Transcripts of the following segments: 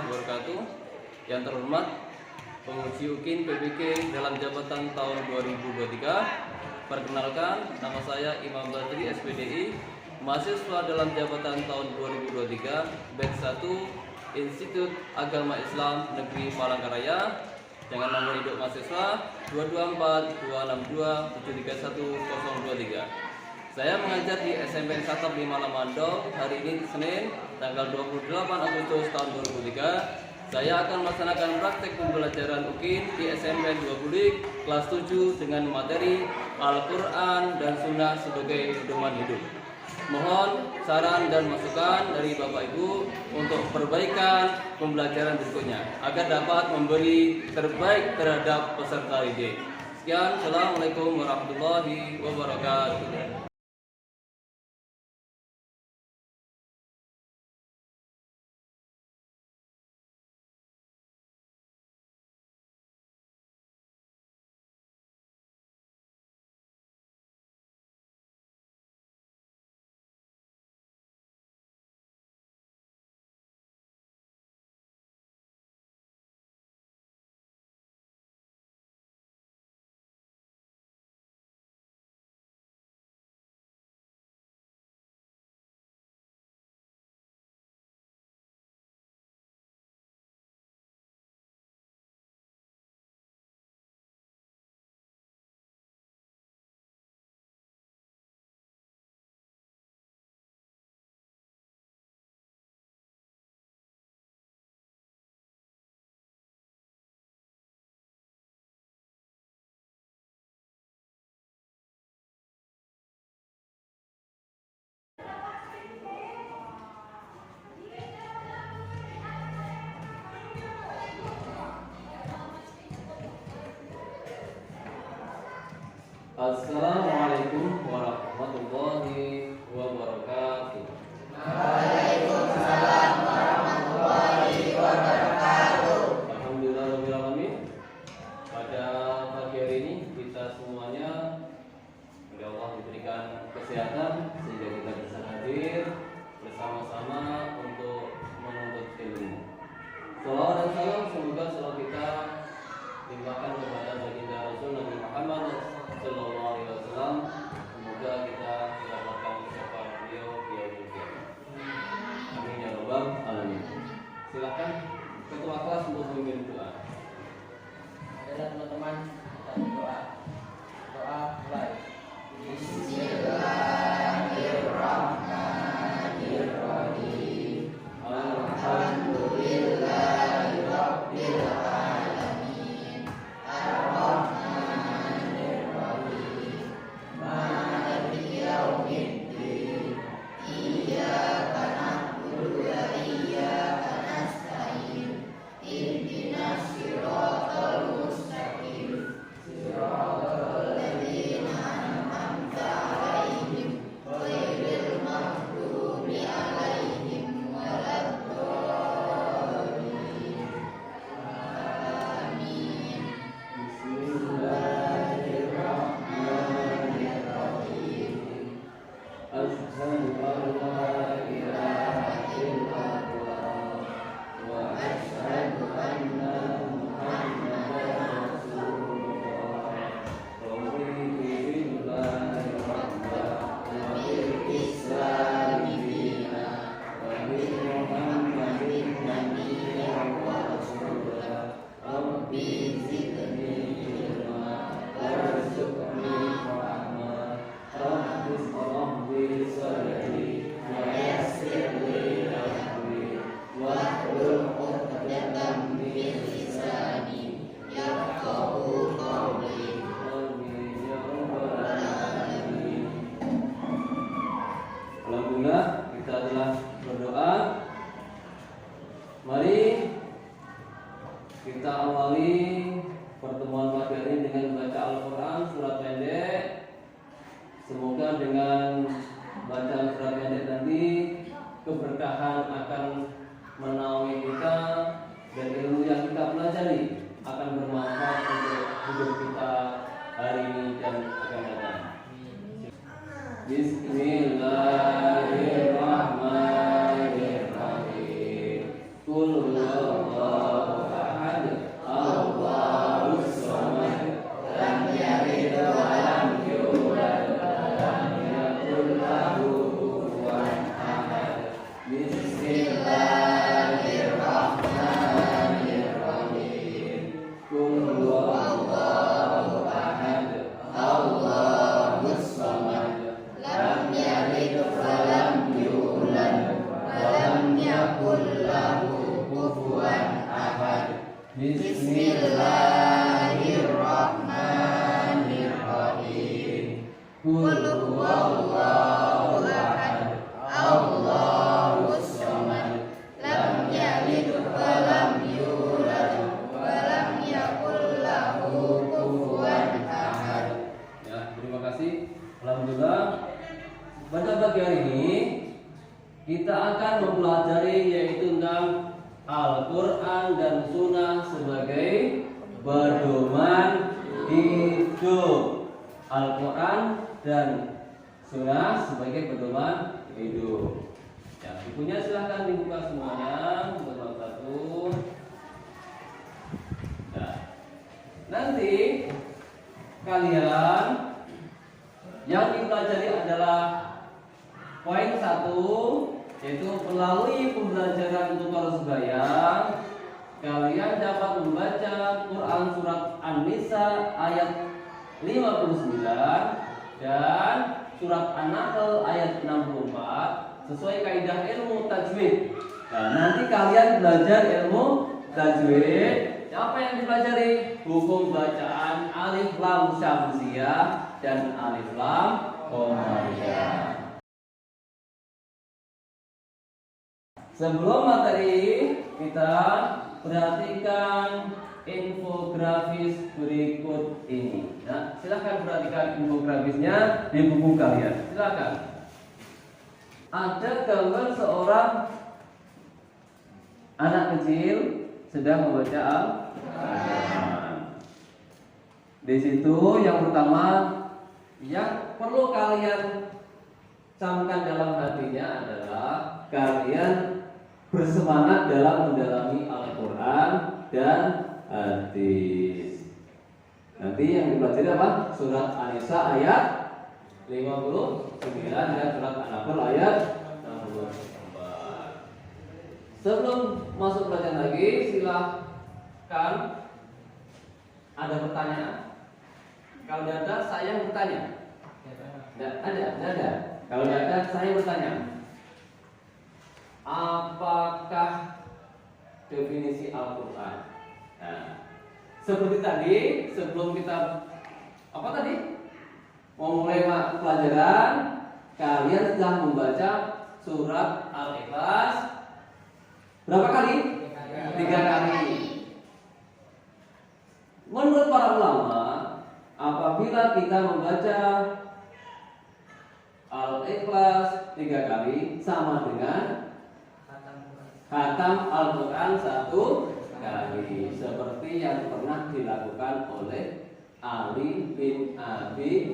wabarakatuh. Yang terhormat penguji UKIN PPK dalam jabatan tahun 2023. Perkenalkan, nama saya Imam Badri SPDI, mahasiswa dalam jabatan tahun 2023, batch 1, Institut Agama Islam Negeri Palangkaraya, dengan nomor induk mahasiswa 224-262-731-023. Saya mengajar di SMP Satap 5 Lamando. Hari ini Senin, tanggal 28 Agustus tahun 2003. Saya akan melaksanakan praktek pembelajaran UKIN di SMP 2 Bulik kelas 7 dengan materi Al-Quran dan Sunnah sebagai pedoman hidup. Mohon saran dan masukan dari Bapak Ibu untuk perbaikan pembelajaran berikutnya agar dapat memberi terbaik terhadap peserta didik. Sekian, Assalamualaikum warahmatullahi wabarakatuh. Assalamualaikum warahmatullahi wabarakatuh. Waalaikumsalam warahmatullahi wabarakatuh. Alhamdulillahirabbil alamin. Pada pagi hari ini kita semuanya, semoga Allah diberikan kesehatan sehingga kita bisa hadir bersama-sama untuk menuntut ilmu. Salawat dan salam semoga selalu kita limpahkan kepada baginda Rasul Nabi Muhammad Sallallahu Alaihi Wasallam. Semoga kita mendapatkan syafaat beliau di yaumil qiyamah. Amin ya rabbal alamin. Silakan ketua kelas untuk memimpin doa. Adalah teman-teman, kita berdoa. Doa mulai. Bismillahirrahmanirrahim. Alhamdulillahirabbil alamin. Ar-Rahmanir-Rahim. Maliki yaumiddin. Iyyaka na'budu wa iyyaka nasta'in. Ihdinas siratal mustaqim. Siratal ladzina an'amta 'alaihim ghairil maghdubi 'alaihim waladdallin. Amin. Bismillahirrahmanirrahim. Asyhadu an la ilaha illallah wa asyhadu anna Muhammadar Rasulullah. Raditu billahi rabban wa bil islami dinan wa bi Muhammadin nabiyyan wa rasulah. Rabbi zidni ilma warzuqni fahma. Rabbi shrah li sadri wa yassir li amri wahlul 'uqdatam min lisani yafqahu qawli. Amin ya rabbal alamin. Alhamdulillah, kita telah berdoa. Mari kita awali pertemuan pagi hari ini dengan baca Al-Quran surat pendek. Semoga dengan bacaan surat pendek nanti keberkahan akan menaungi kita dan ilmu yang kita pelajari akan bermanfaat untuk hidup kita hari ini dan akan datang. Bismillahirrahmanirrahim. Qul huwallahu Bismillahirrahmanirrahim. Qul huwallahu ahad. Allahus samad. Lam yalid wa lam yulad wa lam yakul lahu kufuwan ahad. Ya, terima kasih. Alhamdulillah. Pada pagi hari ini kita akan mempelajari yaitu tentang Al-Quran dan Sunnah sebagai pedoman hidup. Al-Quran dan Sunnah sebagai pedoman hidup. Ya, bukunya silahkan dibuka semuanya satu. Nah, nanti kalian yang dipelajari adalah poin 1, yaitu melalui pembelajaran tutorial sebaya kalian dapat membaca Quran surat An-Nisa ayat 59 dan surat An-Nahl ayat 64 sesuai kaidah ilmu tajwid. Nah, nanti kalian belajar ilmu tajwid. Apa yang dipelajari? Hukum bacaan alif lam syamsiyah dan alif lam qamariyah. Sebelum materi, kita perhatikan infografis berikut ini. Nah, silahkan perhatikan infografisnya di buku kalian. Silahkan. Ada gambar seorang anak kecil sedang membaca Al-Quran. Di situ yang pertama yang perlu kalian camkan dalam hatinya adalah kalian bersemangat dalam mendalami Al-Quran dan hadis. Nanti yang dipelajari apa? Surat An-Nisa ayat 59 dan surat An-Nahl ayat 64. Sebelum masuk pelajaran lagi, silahkan ada pertanyaan. Kalau ada, saya bertanya. Tidak ada. Kalau ada, saya bertanya. Apakah definisi Al-Quran? Nah, seperti tadi, sebelum kita memulai pelajaran, kalian sudah membaca surat Al-Ikhlas berapa kali? 3 kali. Menurut para ulama, apabila kita membaca Al-Ikhlas 3 kali sama dengan khatam Al-Quran 1 kali, seperti yang pernah dilakukan oleh Ali bin Abi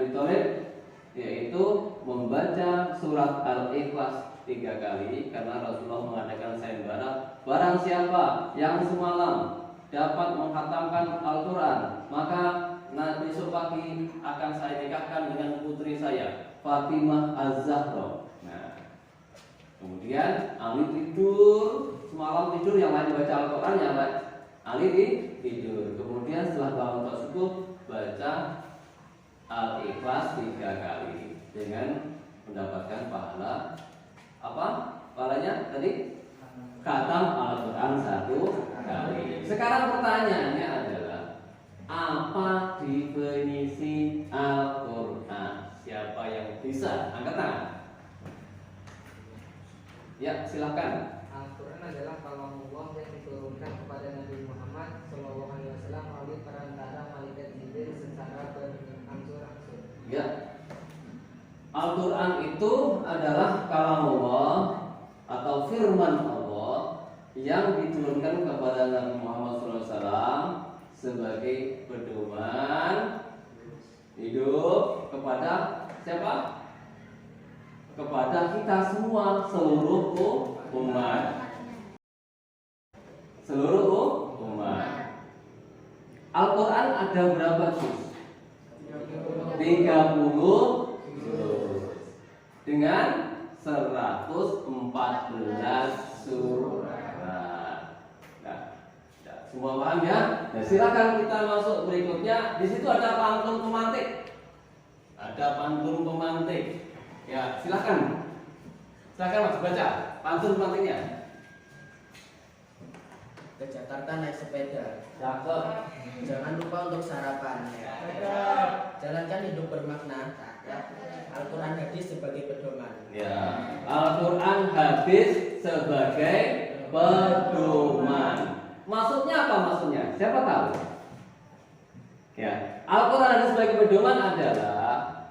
Thalib, yaitu membaca surat Al-Ikhlas 3 kali, karena Rasulullah mengadakan sayembara, barang siapa yang semalam dapat menghatamkan Al-Quran, maka nanti besok pagi akan saya nikahkan dengan putri saya, Fatimah Az-Zahra. Kemudian Ali tidur, semalam tidur, yang lain baca Al-Quran, yang lain Ali tidur. Kemudian setelah bangun tersebut baca Al-Ikhlas 3 kali dengan mendapatkan pahala apa? Pahalanya tadi khatam Al-Quran 1 kali. Sekarang pertanyaannya adalah, apa definisi Al-Quran? Siapa yang bisa angkat tangan? Ya, silahkan. Al-Quran adalah kalamullah yang diturunkan kepada Nabi Muhammad SAW melalui perantara malaikat Jibril secara berangsur-angsur. Ya, Al-Quran itu adalah kalamullah atau firman Allah yang diturunkan kepada Nabi Muhammad SAW sebagai pedoman hidup kepada siapa? Kepada kita semua, seluruh umat. Seluruh umat. Al-Quran ada berapa juz? 30 juz dengan 114 surat. Nah, semua paham ya? Nah, silakan kita masuk berikutnya. Di situ ada pantun pemantik. Ada pantun pemantik. Ya, silakan. Silakan Mas baca pantun pemantiknya. Ke Jakarta naik sepeda. Cakep. Jangan lupa untuk sarapan. Jalankan hidup bermakna. Al-Quran hadis sebagai pedoman. Ya, Al-Quran hadis sebagai pedoman. Maksudnya apa maksudnya? Siapa tahu? Ya, Al-Quran hadis sebagai pedoman adalah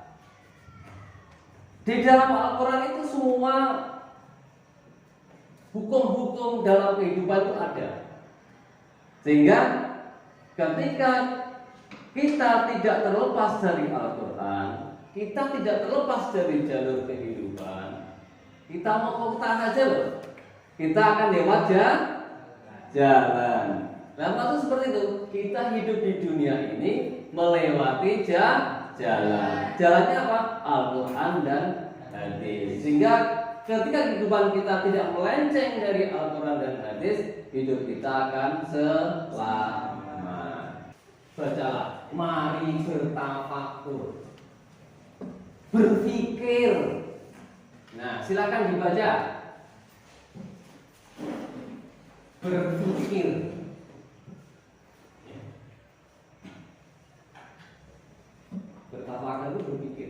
di dalam Al-Quran itu semua hukum-hukum dalam kehidupan itu ada. Sehingga ketika kita tidak terlepas dari Al-Quran, kita tidak terlepas dari jalur kehidupan, kita mau ke utara aja loh, kita akan lewat jalan. Nah, maksud seperti itu, kita hidup di dunia ini melewati jalan. Jalannya apa? Al-Quran dan hadis. Sehingga ketika kehidupan kita tidak melenceng dari Al-Quran dan hadis, hidup kita akan selamat. Bacalah, mari bertafakur, berpikir. Nah, silakan dibaca. Berpikir. Bertafakur itu berpikir.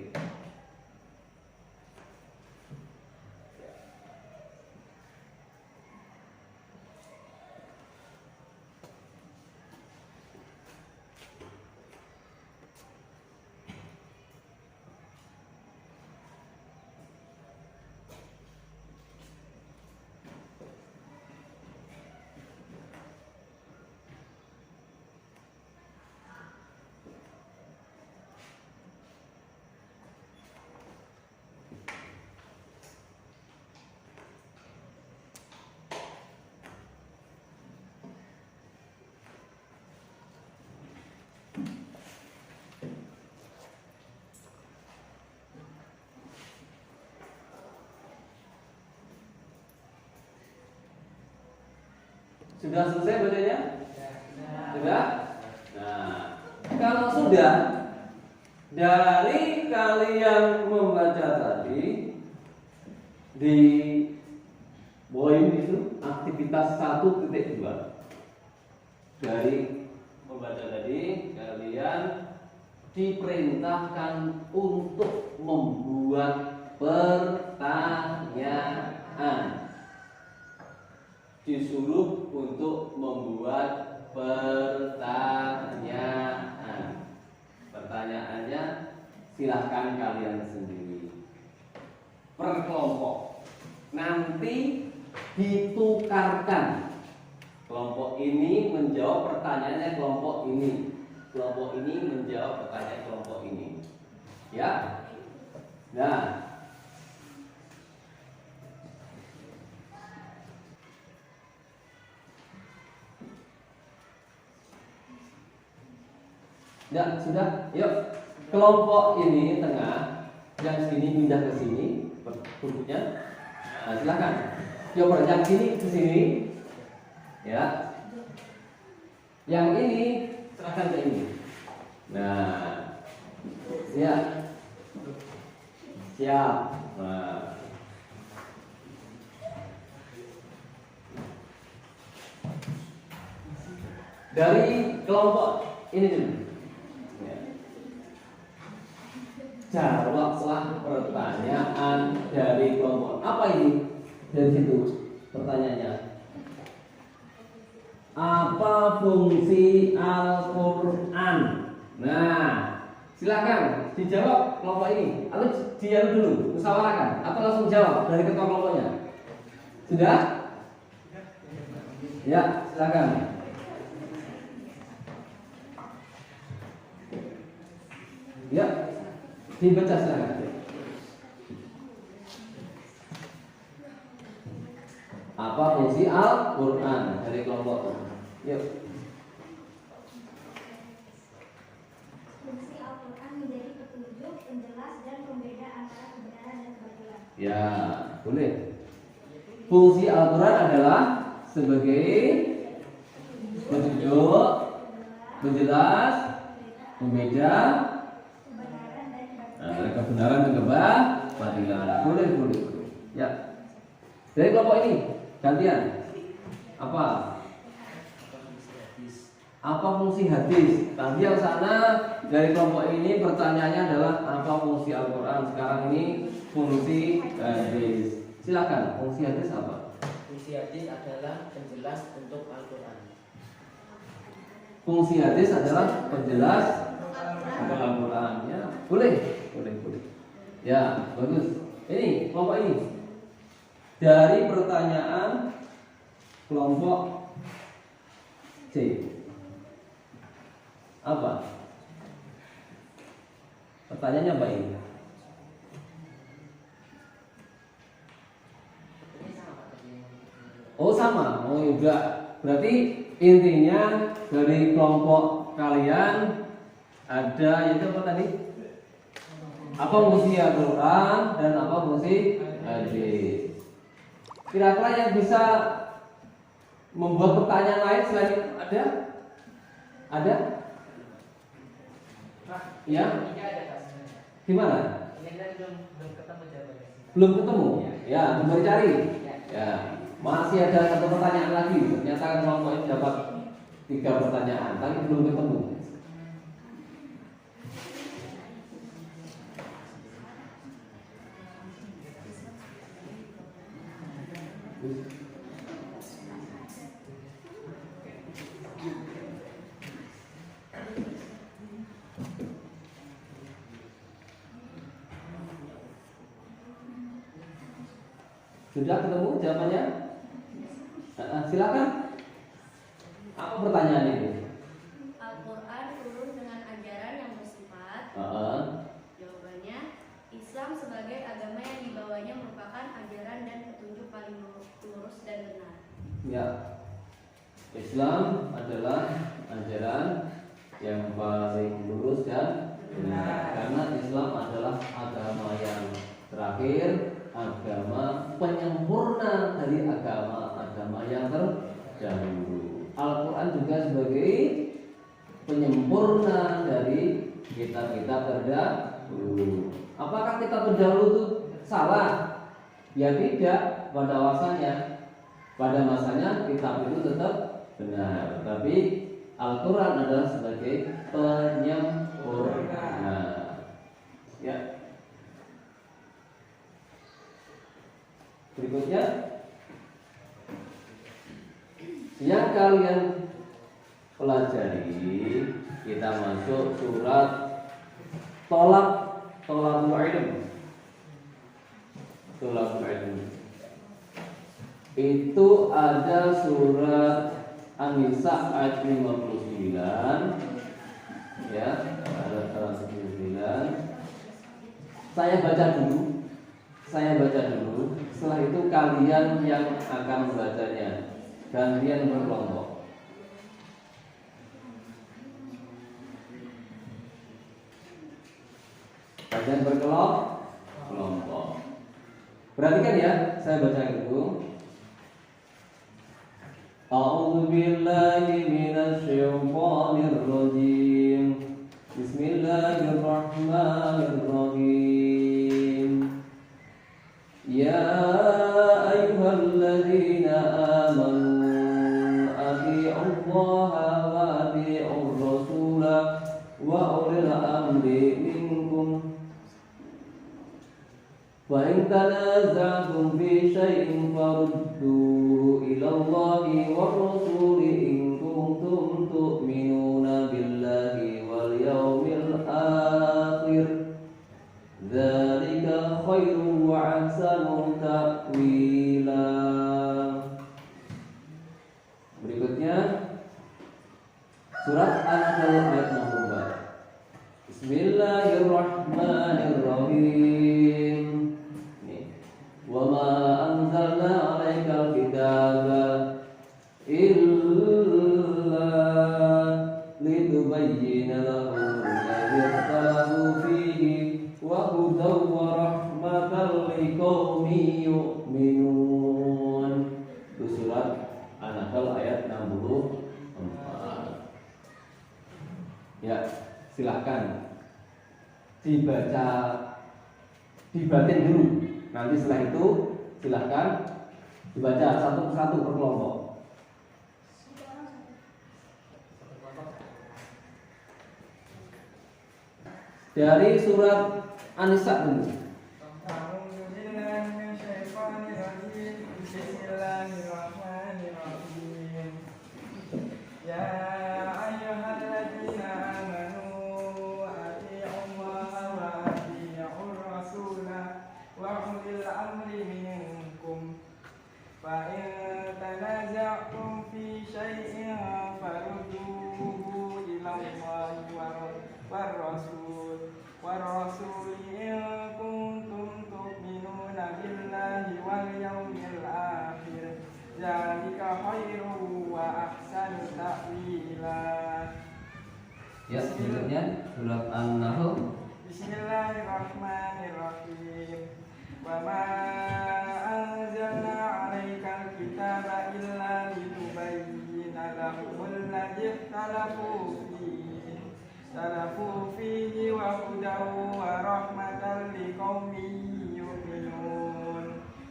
Sudah selesai bacanya? Sudah? Nah, kalau sudah, dari kalian membaca tadi di poin itu aktivitas 1.2, dari membaca tadi kalian diperintahkan untuk membuat pertanyaan. Disuruh untuk membuat pertanyaan. Pertanyaannya silahkan kalian sendiri per kelompok. Nanti ditukarkan. Kelompok ini menjawab pertanyaannya kelompok ini. Kelompok ini menjawab pertanyaan kelompok ini. Ya. Nah, ya, sudah. Yuk, kelompok ini tengah, yang sini pindah ke sini bukunya. Nah, silakan. Yuk, yang sini ke sini. Ya. Yang ini serahkan ke ini. Nah, ya. Siap. Nah. Dari kelompok ini dulu. Jawablah pertanyaan dari kelompok. Apa ini? Dari situ pertanyaannya. Apa fungsi Al-Quran? Nah, silakan dijawab kelompok ini. Atau diam dulu, musyawarahkan. Atau langsung jawab dari ketua kelompoknya. Sudah? Ya, silakan. Ya. Dibaca silakan. Apa fungsi Al-Quran dari kelompok? Yuk. Fungsi Al-Quran menjadi petunjuk, penjelas, dan pembeda antara kebenaran dan kebatilan. Ya, boleh. Fungsi Al-Quran adalah sebagai petunjuk, penjelas, pembeda antara kebenaran dan kebatilan. Boleh. Ya. Dari kelompok ini gantian. Apa? Apa fungsi hadis? Tadi yang sana dari kelompok ini pertanyaannya adalah apa fungsi Al-Quran. Sekarang ini fungsi hadis. Silakan, fungsi hadis apa? Fungsi hadis adalah penjelas untuk Al-Quran. Fungsi hadis adalah penjelas untuk Al-Quran. Ya, boleh. Ya, bagus. Ini kelompok ini. Dari pertanyaan kelompok C. Apa? Pertanyaannya apa ini? Oh sama, oh enggak. Berarti intinya dari kelompok kalian ada itu apa tadi? Apa fungsi Al-Quran dan apa fungsi hadis? Kira-kira yang bisa membuat pertanyaan lain selain itu ada? Ada? Ya? Gimana? Belum ketemu? Ya, coba cari. Ya, masih ada satu pertanyaan lagi. Ternyata kelompok ini dapat 3 pertanyaan, tapi belum ketemu. Sudah ketemu jawabannya? Silakan. Apa pertanyaan itu? Al-Quran turun dengan ajaran yang bersifat. Jawabannya, Islam sebagai agama yang dibawanya merupakan ajaran dan petunjuk paling lurus dan benar. Ya, Islam adalah ajaran yang paling lurus dan benar. Karena Islam adalah agama yang terakhir, agama penyempurna dari agama-agama yang terdahulu. Al-Quran juga sebagai penyempurna dari kitab-kitab terdahulu. Apakah kitab terdahulu itu salah? Ya tidak, pada masanya. Pada masanya kitab itu tetap benar. Tapi Al-Quran adalah sebagai penyempurna. Ya. Berikutnya yang kalian pelajari, kita masuk surat Tolakul Ilm. Itu ada surat An-Nisa ayat 59. Ya, ada 59. Saya baca dulu. Setelah itu kalian yang akan membacanya. Gantian berkelompok. Gantian berkelompok. Perhatikan ya, saya baca dulu. A'udzu billahi minasy syaithanir rajim. Bismillahirrahmanirrahim. Ya ayyuhalladzina amanu athi'ullaha wa athi'ur rasula wa ulil amri minkum. Wa in tanaza'tum fi syai'in farudduhu ila Allahi war rasuli in kuntum tu'minuna billahi wal yawmil akhir. Dzalika khairu wa ahsanu ta'wila. Berikutnya surat An-Nahl ayat 64. Bismillahirrahmanirrahim. Wa ma anzalna 'alaikal kitaba illa litubayyana lahum alladhi ikhtalafu fihi wa hudaw wa rahmatan liqaumin yu'minun. Itu surat An-Nahl ayat 64. Ya, silahkan dibaca, dibatin dulu. Nanti setelah itu silahkan dibaca satu persatu per kelompok. Dari surat An-Nisa dulu. Bismillahirrahmanirrahim. Ya ayyuhalladzina amanu atii'ullaha wa atii'ur rasula wa ulil amri minkum. Fa in tanaza'tum fi syai'in farudduhu ila Allahi war rasul in kuntum tu'minuna billahi wal yawmil akhir. Dzalika khairu wa ahsanu ta'wila. Ya, berikutnya surat An-Nahl. Bismillahirrahmanirrahim. Wa ma anzalna 'alaikal kitaba illa litubayyana lahumul ladzi ikhtalafu fihi wa hudan wa rahmatan liqaumin yu'minun.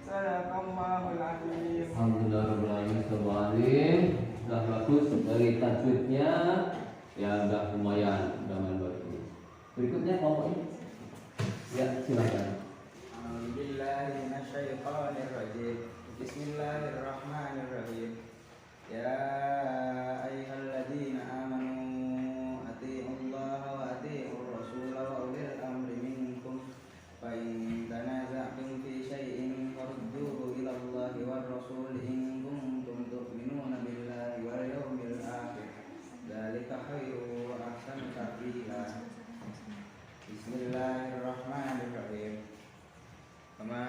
Shadaqallahul azim. Alhamdulillahirrahmanirrahim. Sudah bagus dari tajwidnya, ya udah lumayan, udah main bagus. Berikutnya kelompok ini. Ya, silakan. A'udzubillahi minasyaitonirrajim. Bismillahirrahmanirrahim. Ya ayyuhalladzina amanu atii'ullaha wa atii'ur rasula wa ulil amri minkum. Fa in tanaza'tum fi syai'in farudduhu ila Allahi war rasul in kuntum tu'minuna billahi wal yawmil akhir. Dzalika khairu wa ahsanu ta'wila. Bismillahirrahmanirrahim. Wama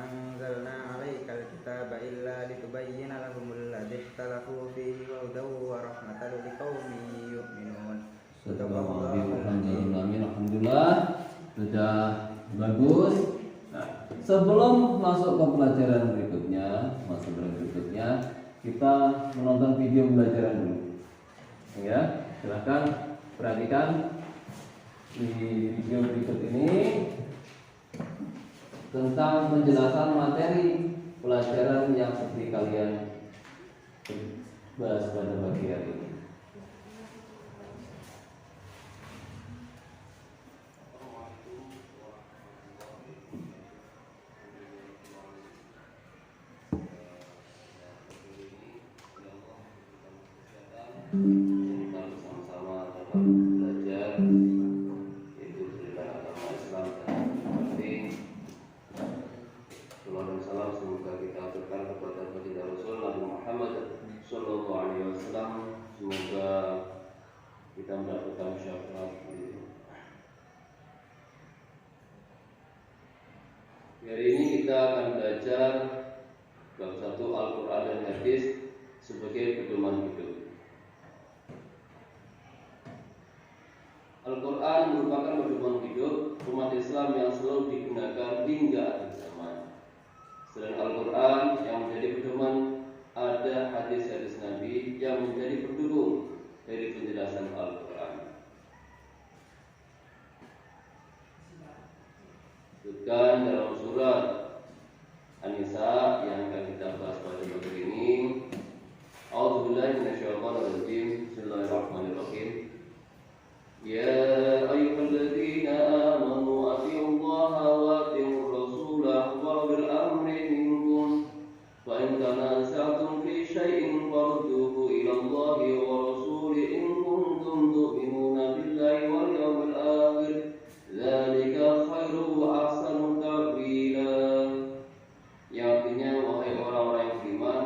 anzalna 'alaikal kitaba illa litubayyana lahumul ladzi ikhtalafu fihi wa hudan wa rahmatan liqaumin yu'minun. Alhamdulillah, sudah bagus. Nah, sebelum masuk ke pelajaran berikutnya, kita menonton video pembelajaran dulu. Ya, silahkan perhatikan di video berikut ini tentang penjelasan materi pelajaran yang seperti kalian bahas pada pagi hari ini. Kita bersama-sama dalam belajar yaitu tentang agama Islam dan seperti Sallallahu alaihi wasallam. Semoga kita aturkan kepada baginda Rasul Nabi Muhammad Sallallahu alaihi wasallam. Semoga kita mendapatkan syafaat. Hari ini kita akan belajar bab 1 Al-Quran dan Hadis sebagai pedoman hidup. Al-Quran merupakan pedoman hidup umat Islam yang selalu digunakan hingga akhir zaman. Selain Al-Quran yang menjadi pedoman, ada hadis-hadis Nabi yang menjadi pendukung dari penjelasan Al-Quran. Disebutkan dalam surat An-Nisa yang akan kita bahas pada pagi ini. A'udzubillahi minasyaitonirrajim. Bismillahirrahmanirrahim. Ya ayyuhalladzina amanu atii'ullaha wa atii'ur rasula wa ulil amri minkum. Fa in tanaza'tum fi syai'in farudduhu ila Allahi wa rasuli in kuntum tu'minuna billahi wal yawmil akhir. Dzalika khairu wa ahsanu ta'wila. Yang artinya, wahai orang-orang yang beriman,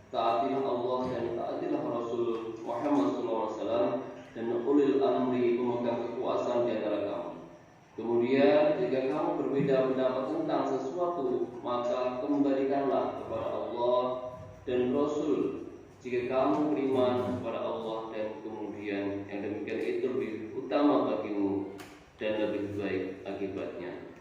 taatilah Allah dan taatilah Rasul Muhammad SAW dan ulil amri, pemegang kekuasaan di antara kamu. Kemudian jika kamu berbeda pendapat tentang sesuatu, maka kembalikanlah kepada Allah dan Rasul. Jika kamu beriman kepada Allah dan kemudian yang demikian itu lebih utama bagimu dan lebih baik akibatnya.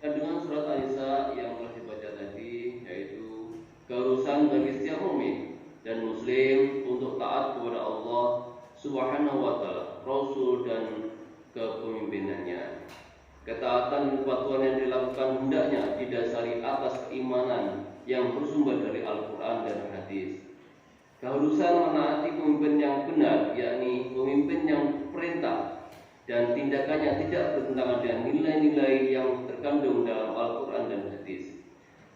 Dan dengan surat An-Nisa yang telah dibaca tadi, yaitu keharusan bagi setiap mukmin dan muslim untuk taat kepada Allah Subhanahu wa taala, Rasul dan kepemimpinannya. Ketaatan dan kepatuhan yang dilakukan hendaknya didasari atas keimanan yang bersumber dari Al-Quran dan Hadis. keharusan menaati pemimpin yang benar, yakni pemimpin yang perintah dan tindakannya tidak bertentangan dengan nilai-nilai yang terkandung dalam Al-Quran dan hadis.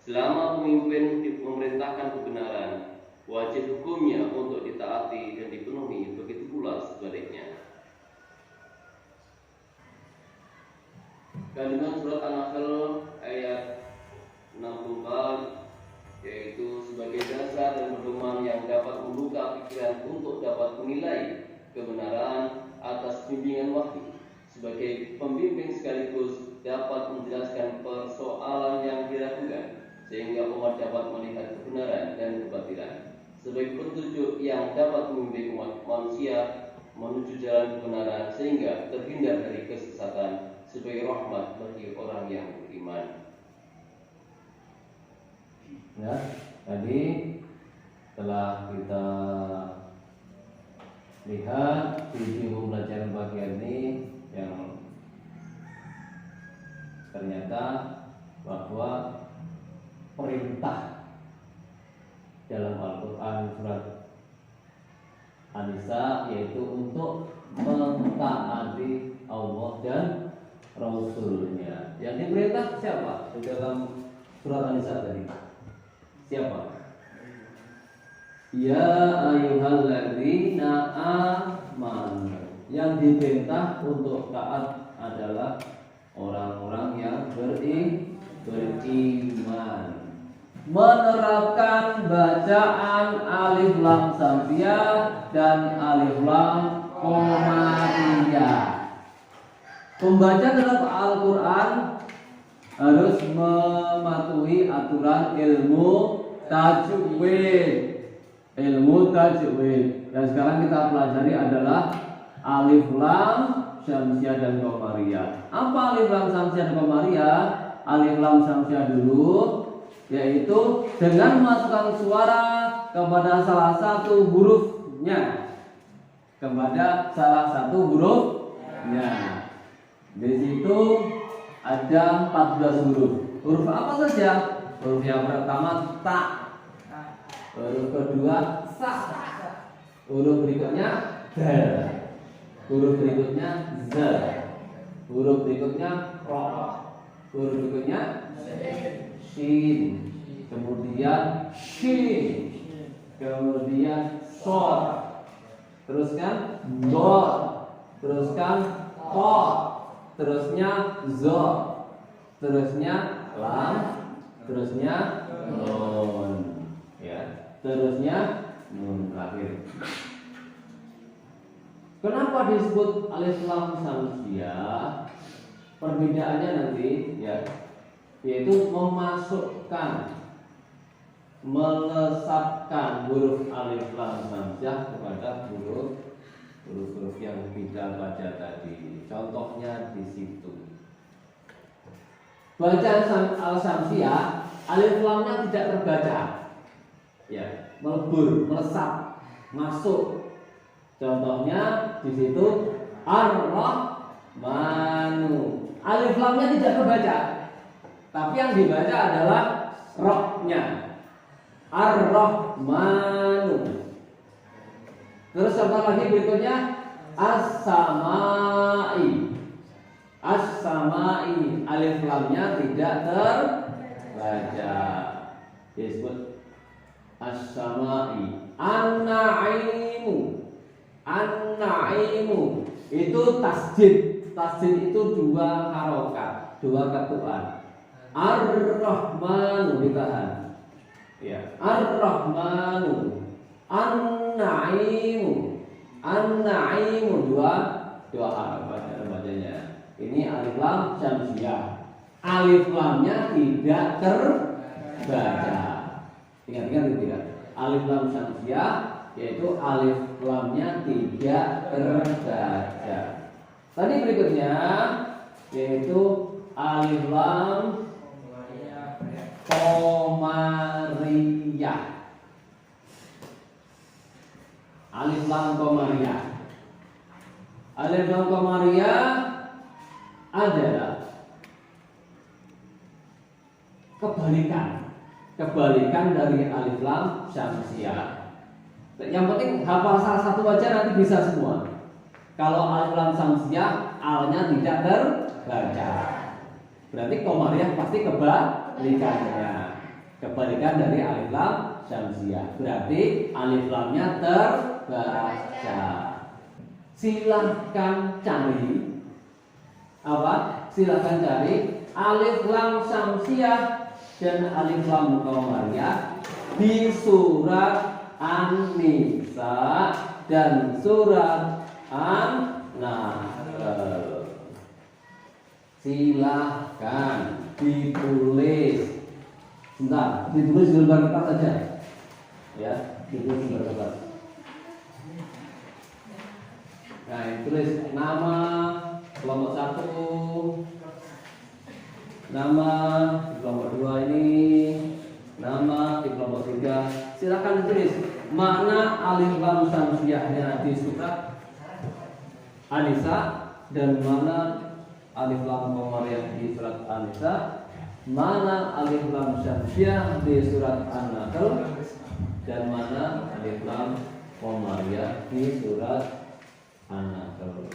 Selama pemimpin memerintahkan kebenaran, wajib hukumnya untuk ditaati dan dipenuhi, begitu pula sebaliknya. Kandungan surat An-Nahl ayat 64, yaitu sebagai dasar dan pedoman yang dapat membuka pikiran untuk dapat menilai kebenaran atas bimbingan wahyu. Sebagai pembimbing sekaligus dapat menjelaskan persoalan yang diragukan, sehingga umat dapat melihat kebenaran dan kebatilan. Sebagai petunjuk yang dapat membimbing umat manusia menuju jalan kebenaran sehingga terhindar dari kesesatan, sebagai rahmat bagi orang yang beriman. Ya, tadi telah kita lihat di pembelajaran bagian ini yang ternyata bahwa perintah dalam Al-Quran surat An-Nisa yaitu untuk mentaati Allah dan Rasulnya. Yang diperintah siapa di dalam surat An-Nisa tadi? Siapa? Ya ayyuhalladzina amanu. Yang diperintah untuk taat adalah orang-orang yang beriman. Menerapkan bacaan alif lam samsiyah dan alif lam qamariyah. Pembaca dalam Al-Quran harus mematuhi aturan ilmu tajwid. Dan sekarang kita pelajari adalah alif lam syamsiah dan qamariyah. Apa alif lam syamsiah dan qamariyah? Alif lam syamsiah dulu, yaitu dengan memasukkan suara kepada salah satu hurufnya. Di situ ada 14 huruf. Huruf apa saja? Huruf yang pertama ta, huruf kedua sa, huruf berikutnya dal, huruf berikutnya za, huruf berikutnya ro, huruf berikutnya shin, kemudian shin, kemudian sod, teruskan dot, teruskan ko, terusnya zo, terusnya lam, terusnya nun, ya, terusnya nun terakhir. Kenapa disebut alif lam syamsiah? Perbedaannya nanti, ya, yaitu memasukkan, melesatkan huruf alif lam syamsiah kepada huruf yang kita baca tadi. Contohnya di situ. Bacaan al-syamsiah, alif lamnya tidak terbaca, ya, melebur, melesat, masuk. Contohnya di situ ar-rahmanu. Alif lamnya tidak terbaca, tapi yang dibaca adalah rohnya. Ar-rahmanu. Terus contoh lagi berikutnya as-samai. As-samai, alif lamnya tidak terbaca, disebut as-samai. An-naimu. An-naimu itu tasjid. Tasjid itu dua harokat, dua ketuan. Ar-rahmanu ditahan, ya, ar-rahmanu. An-naimu. An-naimu dua harokat dalam bacanya. Ini alif lam syamsiah. Alif lamnya tidak terbaca. Ingat-ingat itu tidak. Alif lam syamsiah yaitu alif lamnya tidak terbaca. Tadi berikutnya yaitu alif lam qamariyah. Alif lam qamariyah. Alif lam qamariyah adalah kebalikan dari alif lam syamsiah. Yang penting hafal salah satu aja nanti bisa semua. Kalau alif lam samsiah alnya tidak terbaca. Berarti komariah pasti kebalikannya. Kebalikan dari alif lam samsiah. Berarti alif lamnya terbaca. Silahkan cari apa? Silahkan cari alif lam samsiah dan alif lam komariah di surat An-Nisa dan surat An-Nahl. Silahkan ditulis. Sebentar, ditulis di lembar kertas saja. Ya, ditulis di lembar kertas. Nah, tulis nama kelompok 1, nama di kelompok 2 ini, nama di kelompok 3. Silakan ditulis mana alif lam samsiahnya di surat An-Nisa dan mana alif lam komariah di surat An-Nisa, mana alif lam samsiah di surat An-Nahl, dan mana alif lam komariah di surat An-Nahl.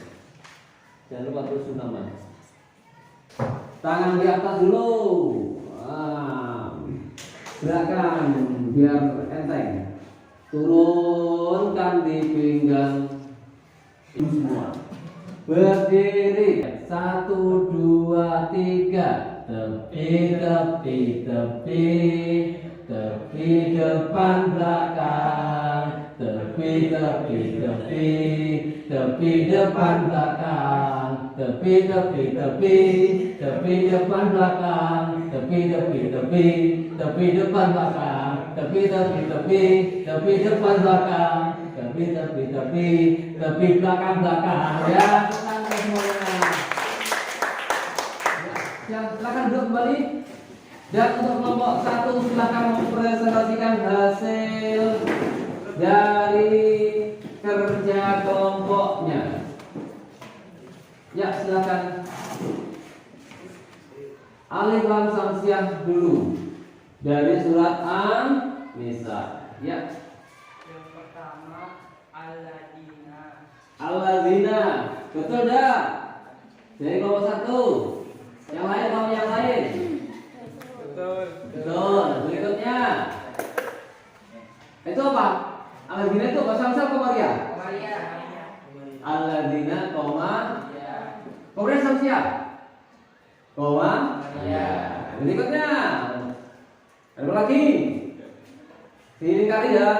Jangan lupa tulis nama. Tangan di atas dulu. Gerakan biar enteng. Turunkan di pinggang semua. Berdiri. 1, 2, 3. Tepi, tepi, tepi. Tepi depan belakang. Tepi, tepi, tepi. Tepi depan belakang. Tepi, tepi, tepi. Tepi depan belakang. Tepi, tepi, tepi. Tepi depan belakang. Tepi, tepi, tepi. Tepi depan belakang. Tepi, tepi, tepi. Tepi belakang belakang. Ya, tenang semuanya. Ya, silakan duduk kembali. Dan untuk kelompok 1 silakan mempresentasikan hasil dari kerja kelompoknya. Ya, silakan. Alif lam samsiah dulu dari surat An-Nisa. Ya. Yang pertama alladzina. Alladzina. Betul dah? Dari kelompok 1. Yang lain kelompok yang lain. Betul. Betul. Berikutnya. Itu apa? Alladzina itu bahasa Arab komariah. Maria. Alladzina koma. Kemudian samsiah. Koma. Berikutnya. Ada lagi. Ini kali ya.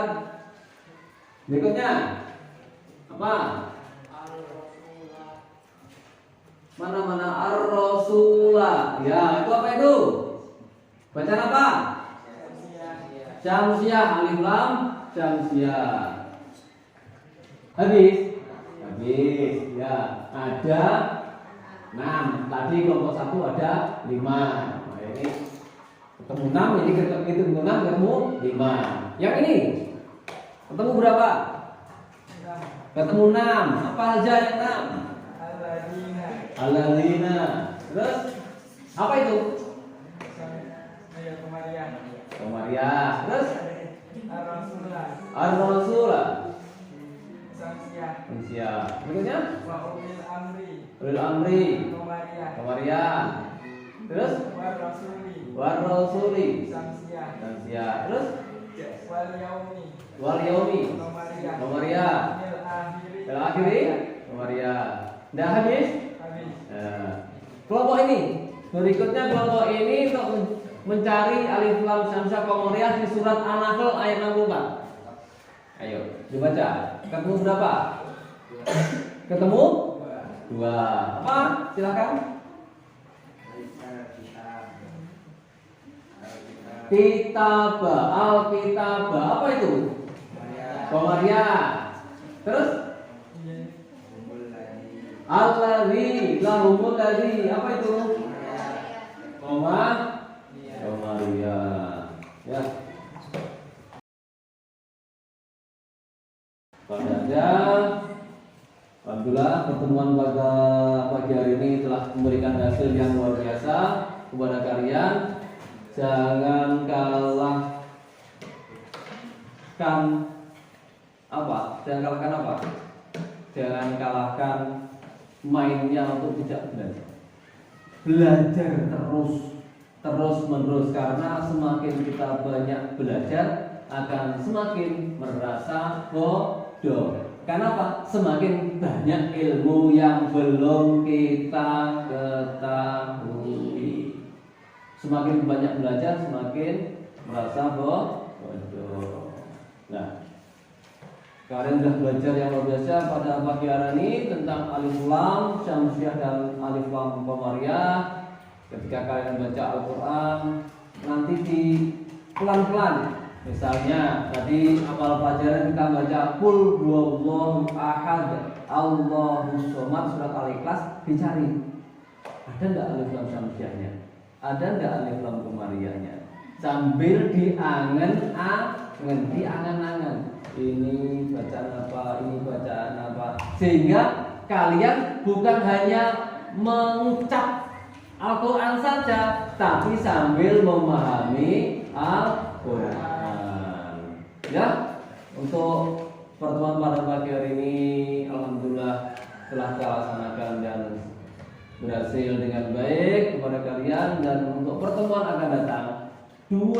Berikutnya. Apa? Mana-mana ar-rasulah. Ya, itu apa itu? Bacaan apa? Syamsiah, alif lam syamsiah. Habis? Habis. Ya, ada 6. Tadi kelompok 1 ada 5. Nah, ini ketemu 6, ini ketemu 6, ketemu 5. Yang ini ketemu berapa? Ketemu 6. Apa aja yang 6? Alladzina. Terus apa itu? Komariah. Terus ar-rasulah. Samsiah. Berikutnya ulil amri. Komariah. Terus war-rasuli. Samsiah. Terus wal yaumi. Komariah. Al-akhiri. Komariah. Dah habis? Kelompok ini. Berikutnya kelompok ini untuk mencari alif lam syamsiah komariah di surat An-Nahl ayat 64. Ayo, dibaca. Ketemu berapa? Ketemu 2. Apa? Silakan. Kitabah, al-kitabah. Apa itu? Komariah. Terus? Alladzi lahumul ladzi. Apa itu? Komariah. Ya. Pada alhamdulillah pertemuan pada pagi hari ini telah memberikan hasil yang luar biasa kepada kalian. Jangan kalahkan Apa? Jangan kalahkan apa? Jangan kalahkan mainnya untuk tidak belajar. Belajar terus menerus, karena semakin kita banyak belajar akan semakin merasa bodoh. Kenapa? Semakin banyak ilmu yang belum kita ketahui. Semakin banyak belajar, semakin merasa bodoh. Nah, kalian sudah belajar yang luar biasa pada pagi hari ini tentang alif lam syamsiah dan alif lam qamariyah. Ketika kalian baca Al-Quran, nanti di pelan-pelan. Misalnya tadi apal pelajaran kita baca Qul huwallahu ahad Allahus somad surat Al-Ikhlas, dicari ada enggak alif lam syamsiahnya, ada enggak alif lam qamariyahnya, sambil diangan-angan ini bacaan apa, sehingga kalian bukan hanya mengucap Al-Quran saja, tapi sambil memahami Al-Quran. Ya, untuk pertemuan pada pagi hari ini alhamdulillah telah terlaksanakan dan berhasil dengan baik kepada kalian. Dan untuk pertemuan akan datang, 2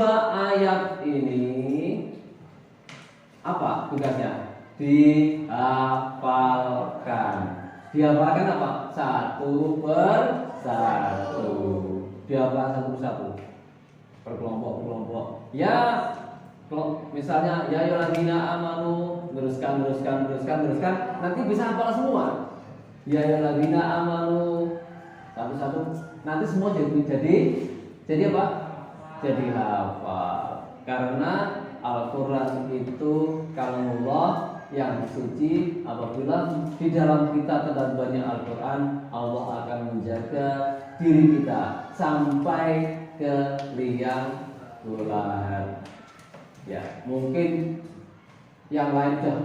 ayat ini apa tugasnya? Dihafalkan. Dihafalkan apa? Satu per satu. Dihafal satu persatu. Per kelompok. Ya, misalnya ya ayyuhalladzina amanu, teruskan. Nanti bisa hafal semua. Ya ayyuhalladzina amanu satu-satu. Nanti semua jadi apa? Jadi hafal. Karena Al-Quran itu kalamullah yang suci. Apabila di dalam kita terdapat banyak Al-Quran, Allah akan menjaga diri kita sampai ke liang bulan. Ya, mungkin yang lain sudah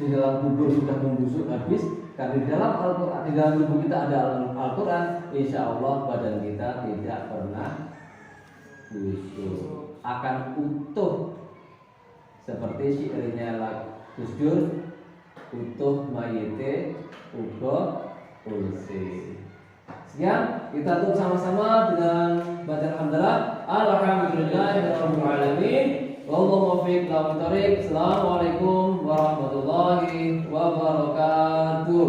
di dalam kubur sudah membusuk habis, karena di dalam Al-Quran, di dalam tubuh kita ada Al-Quran. Insya Allah badan kita tidak pernah busuk, akan utuh seperti syairnya Gus Dur, utuh mayite uga ulsi. Sekian, kita tutup sama-sama dengan bacaan hamdalah. Alhamdulillahirabbil alamin. Wallahu muwaffiq ila thoriq. Assalamualaikum warahmatullahi wabarakatuh.